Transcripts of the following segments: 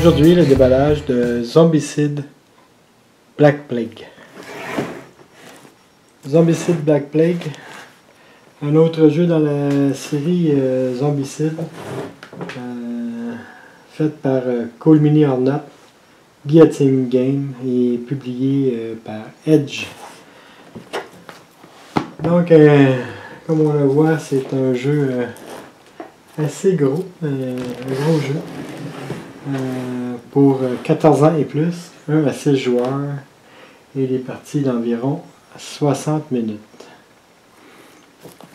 Aujourd'hui, le déballage de Zombicide Black Plague. Zombicide Black Plague, un autre jeu dans la série Zombicide, fait par Cool Mini or Not, Guillotine Game et publié par Edge. Donc, comme on le voit, c'est un jeu assez gros, un gros jeu. Pour 14 ans et plus, 1 à 6 joueurs, et les parties d'environ 60 minutes.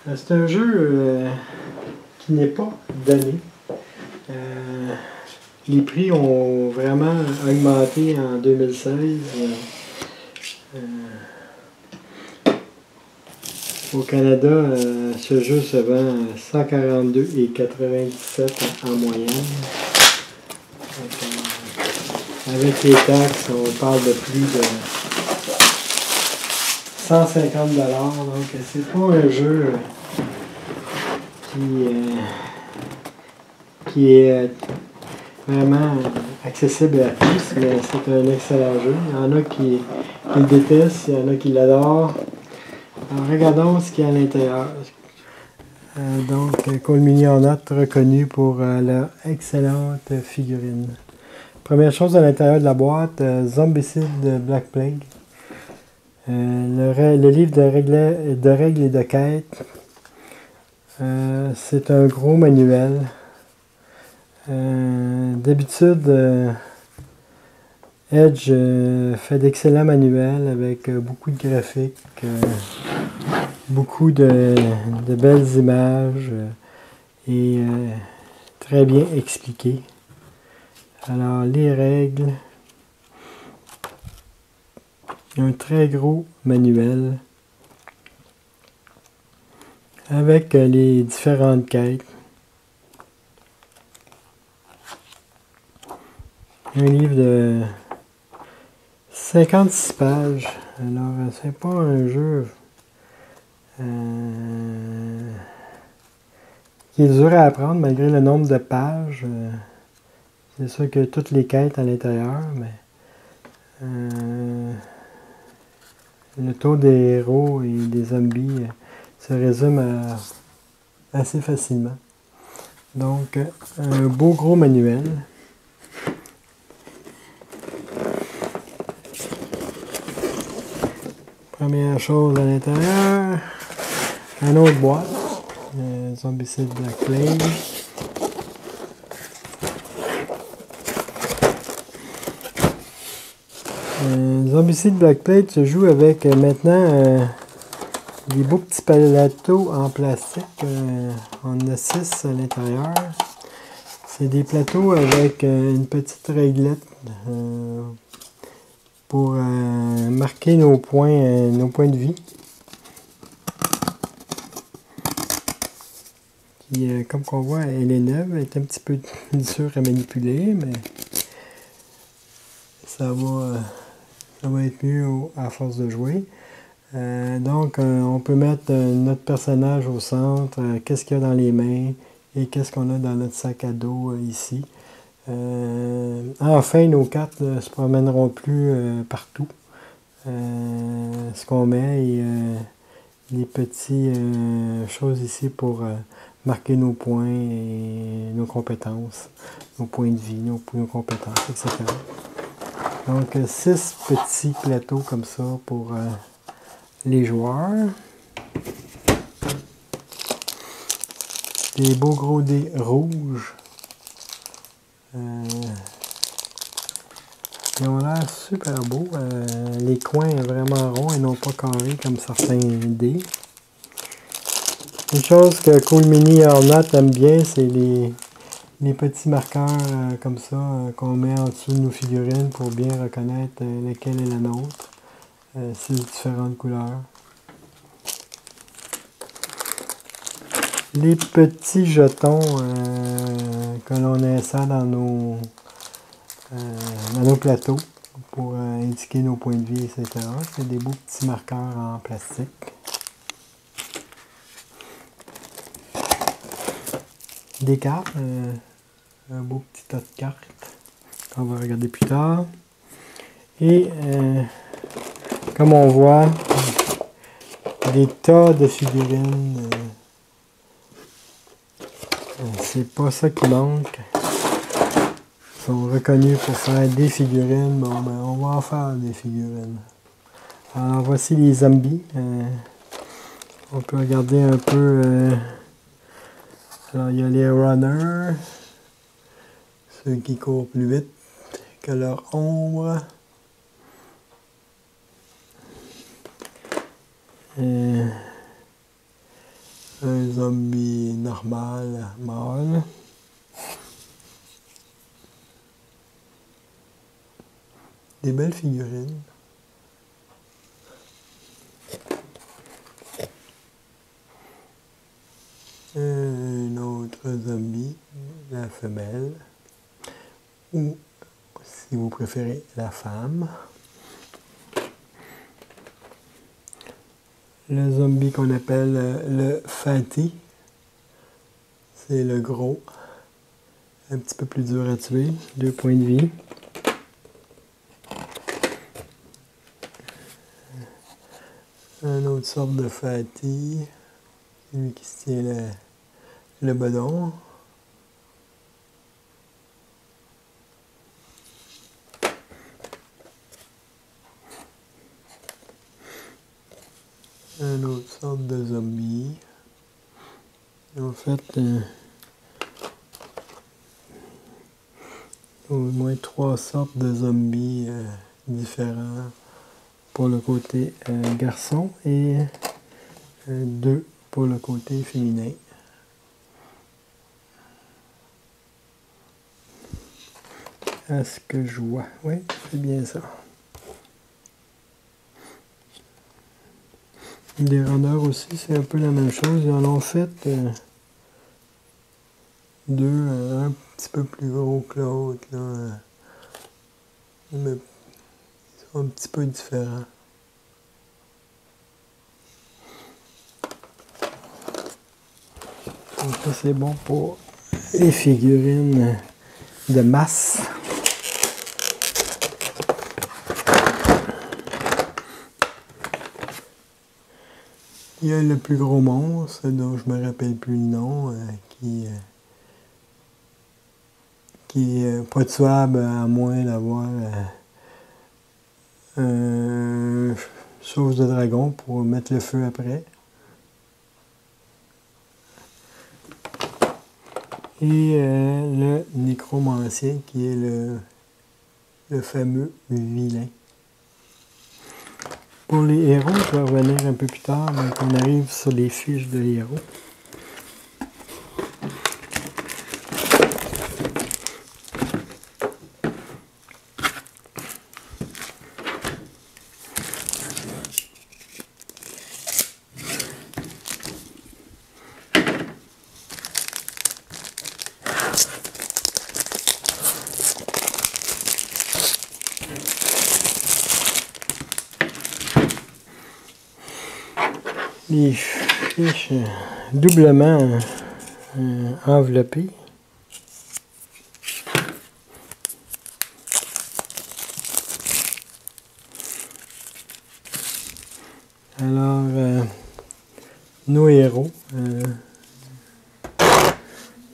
C'est un jeu qui n'est pas donné. Les prix ont vraiment augmenté en 2016. Au Canada, ce jeu se vend à 142,97 en moyenne. Avec les taxes, on parle de plus de 150 $. Donc, c'est pas un jeu qui est vraiment accessible à tous, mais c'est un excellent jeu. Il y en a qui le détestent, il y en a qui l'adorent. Alors, regardons ce qu'il y a à l'intérieur. Donc, Cool Mini or Not, reconnu pour leur excellente figurine. Première chose à l'intérieur de la boîte, Zombicide Black Plague. Le livre de règles et de quêtes. C'est un gros manuel. D'habitude, Edge fait d'excellents manuels avec beaucoup de graphiques, beaucoup de belles images et très bien expliqués. Alors, les règles, un très gros manuel avec les différentes quêtes. Un livre de 56 pages. Alors, c'est pas un jeu qui est dur à apprendre malgré le nombre de pages. C'est sûr que toutes les quêtes à l'intérieur, mais le taux des héros et des zombies se résume assez facilement. Donc, un beau gros manuel. Première chose à l'intérieur, un autre boîte, Zombicide Black Plague. Zombicide Black Plague se joue avec maintenant des beaux petits plateaux en plastique. On en a 6 à l'intérieur. C'est des plateaux avec une petite réglette pour marquer nos points de vie. Qui, comme qu'on voit, elle est neuve, elle est un petit peu dure à manipuler, mais ça va être mieux à force de jouer. Donc, on peut mettre notre personnage au centre, qu'est-ce qu'il y a dans les mains et qu'est-ce qu'on a dans notre sac à dos ici. Enfin, nos cartes ne se promèneront plus partout. Ce qu'on met et les petites choses ici pour marquer nos points et nos compétences, nos points de vie, nos compétences, etc. Donc, 6 petits plateaux comme ça pour les joueurs. Des beaux gros dés rouges. Ils ont l'air super beaux. Les coins sont vraiment ronds et non pas carrés comme certains dés. Une chose que Cool Mini or Not aime bien, c'est les petits marqueurs comme ça qu'on met en dessous de nos figurines pour bien reconnaître laquelle est la nôtre. C'est différentes couleurs. Les petits jetons que l'on insère dans nos plateaux pour indiquer nos points de vie, etc. C'est des beaux petits marqueurs en plastique. Des cartes, un beau petit tas de cartes. On va regarder plus tard. Et comme on voit, des tas de figurines. C'est pas ça qui manque. Ils sont reconnus pour faire des figurines. Bon, ben, on va en faire des figurines. Alors, voici les zombies. On peut regarder un peu. Alors, il y a les runners. Ceux qui courent plus vite que leur ombre. Un zombie normal, mâle. Des belles figurines. Un autre zombie, la femelle. Ou, si vous préférez, la femme. Le zombie qu'on appelle le fatty. C'est le gros. Un petit peu plus dur à tuer. 2 points de vie. Une autre sorte de fatty. Lui qui se tient le bedon. Une autre sorte de zombie. En fait, au moins 3 sortes de zombies différents pour le côté garçon et 2 pour le côté féminin. À ce que je vois. Oui, c'est bien ça. Les runners aussi, c'est un peu la même chose. Ils en ont fait 2, un petit peu plus gros que l'autre. Mais ils sont un petit peu différents. Donc ça, c'est bon pour les figurines de masse. Il y a le plus gros monstre, dont je me rappelle plus le nom, qui est pas tuable à moins d'avoir chose de dragon pour mettre le feu après. Et le nécromancien qui est le fameux vilain. Pour les héros, je vais revenir un peu plus tard, donc on arrive sur les fiches de héros. Les fiches doublement enveloppées. Alors, nos héros.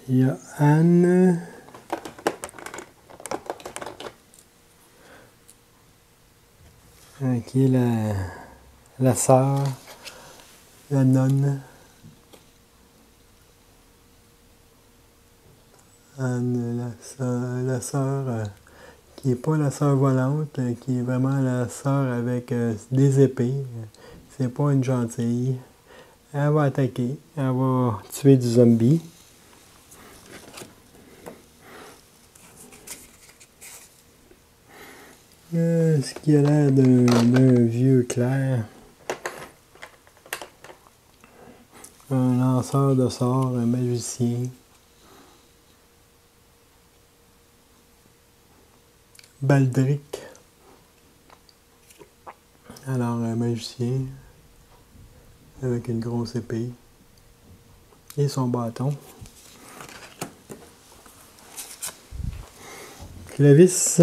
Il y a Anne. Qui est la sœur. La nonne. Anne, la sœur qui n'est pas la sœur volante, qui est vraiment la sœur avec des épées. C'est pas une gentille. Elle va attaquer. Elle va tuer du zombie. Ce qui a l'air d'un vieux clerc. Un lanceur de sorts, un magicien. Baldric. Alors, un magicien avec une grosse épée et son bâton. Clovis.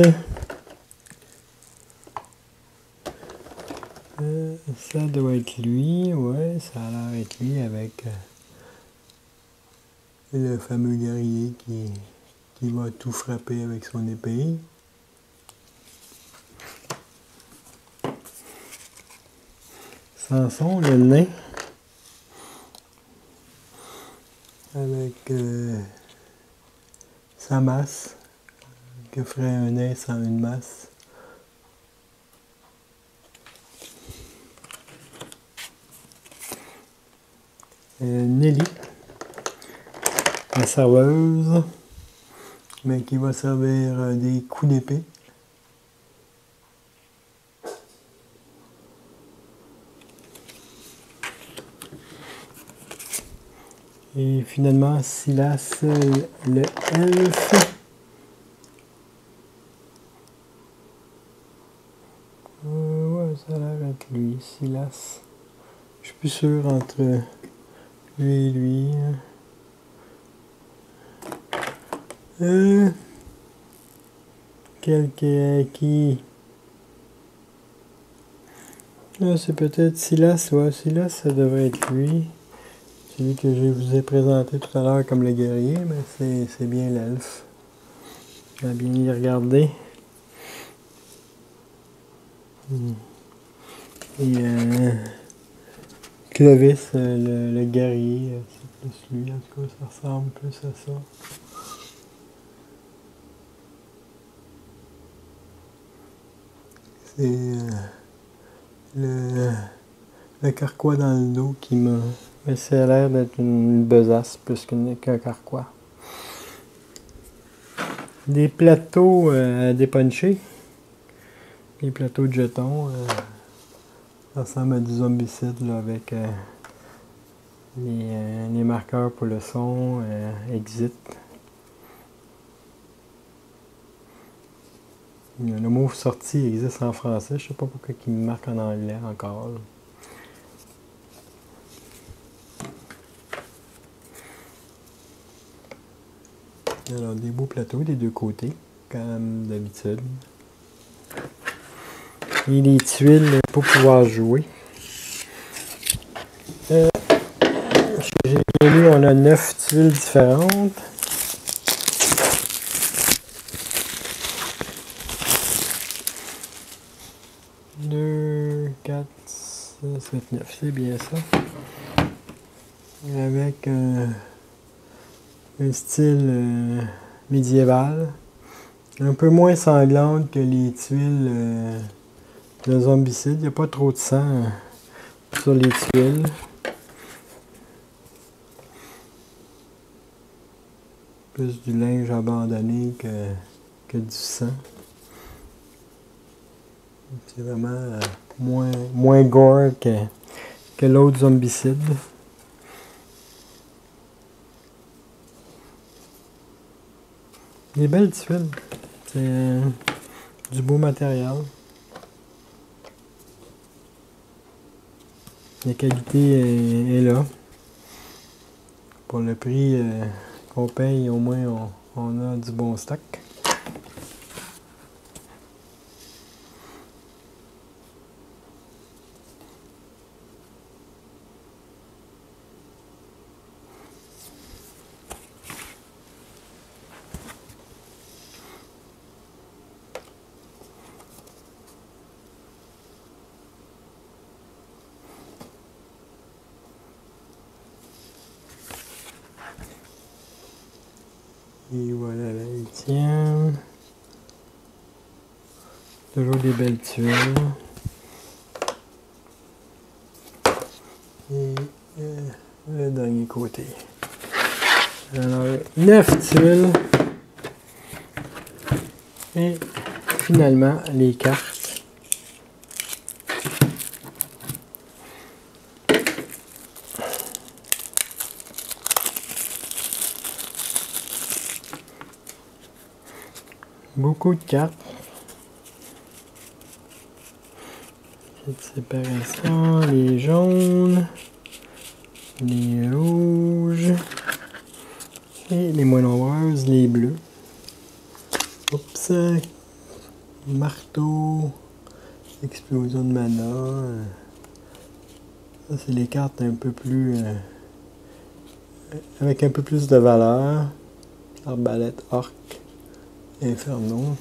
Ça doit être lui, ouais, ça a l'air d'être lui avec le fameux guerrier qui va tout frapper avec son épée. Samson, le nain, avec sa masse, que ferait un nain sans une masse. Nelly, la serveuse, mais qui va servir des coups d'épée. Et finalement, Silas, le elfe. Ouais, ça a l'air d'être lui, Silas. Je suis plus sûr entre lui et lui. Qui... c'est peut-être Silas, ouais, Silas, ça devrait être lui. Celui que je vous ai présenté tout à l'heure comme le guerrier, mais c'est bien l'elfe. On va bien y regarder. Et Clovis, le guerrier, c'est plus lui, en tout cas, ça ressemble plus à ça. C'est le carquois dans le dos qui m'a... Mais ça a l'air d'être une besace plus qu'un carquois. Des plateaux à dépuncher. Des plateaux de jetons. Ça ressemble à du zombicide là, avec les marqueurs pour le son, exit. Le mot sortie existe en français. Je ne sais pas pourquoi il me marque en anglais encore. Là. Alors, des beaux plateaux des deux côtés, comme d'habitude. Et les tuiles pour pouvoir jouer. J'ai bien lu, on a 9 tuiles différentes. C'est bien ça. Avec un style médiéval. Un peu moins sanglante que les tuiles de zombicide. Il n'y a pas trop de sang sur les tuiles. Plus du linge abandonné que du sang. C'est vraiment moins gore que l'autre zombicide. Des belles tuiles. C'est du beau matériel. La qualité est là. Pour le prix qu'on paye, au moins on a du bon stock. Et voilà la huitième. Toujours des belles tuiles. Et le dernier côté. Alors, 9 tuiles. Et finalement, les cartes. Beaucoup de cartes. Cette séparation, les jaunes, les rouges et les moins nombreuses, les bleus. Oups. marteau, explosion de mana. Ça, c'est les cartes un peu plus... avec un peu plus de valeur. Arbalète, orc, inferno.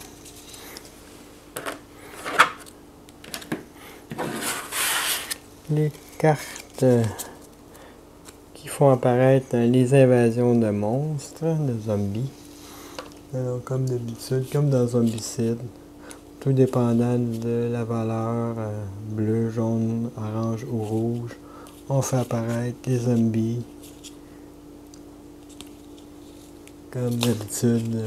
Les cartes qui font apparaître les invasions de monstres, de zombies. Alors, comme d'habitude, comme dans Zombicide, tout dépendant de la valeur bleu, jaune, orange ou rouge, on fait apparaître les zombies. Comme d'habitude,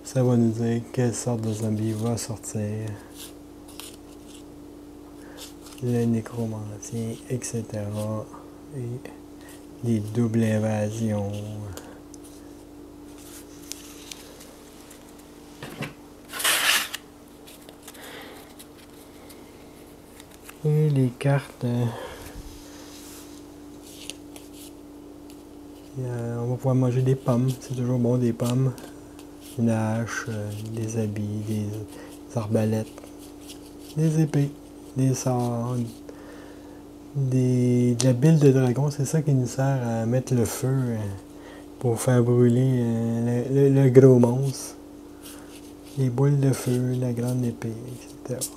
ça va nous dire quelle sorte de zombie va sortir. Le nécromancien, etc. Et les doubles invasions. Et les cartes, on va pouvoir manger des pommes, c'est toujours bon des pommes, une hache, des habits, des arbalètes, des épées, des sorts, de la bile de dragon, c'est ça qui nous sert à mettre le feu pour faire brûler le gros monstre, les boules de feu, la grande épée, etc.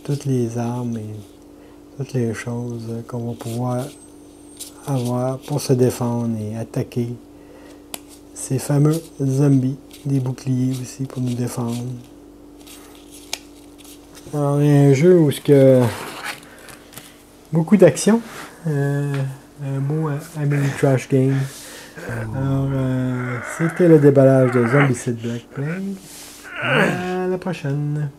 Toutes les armes et toutes les choses qu'on va pouvoir avoir pour se défendre et attaquer ces fameux zombies, des boucliers aussi pour nous défendre. Alors, il y a un jeu où il y a beaucoup d'action, un beau Amelie Trash Game. Alors, c'était le déballage de Zombicide Black Plague. À la prochaine.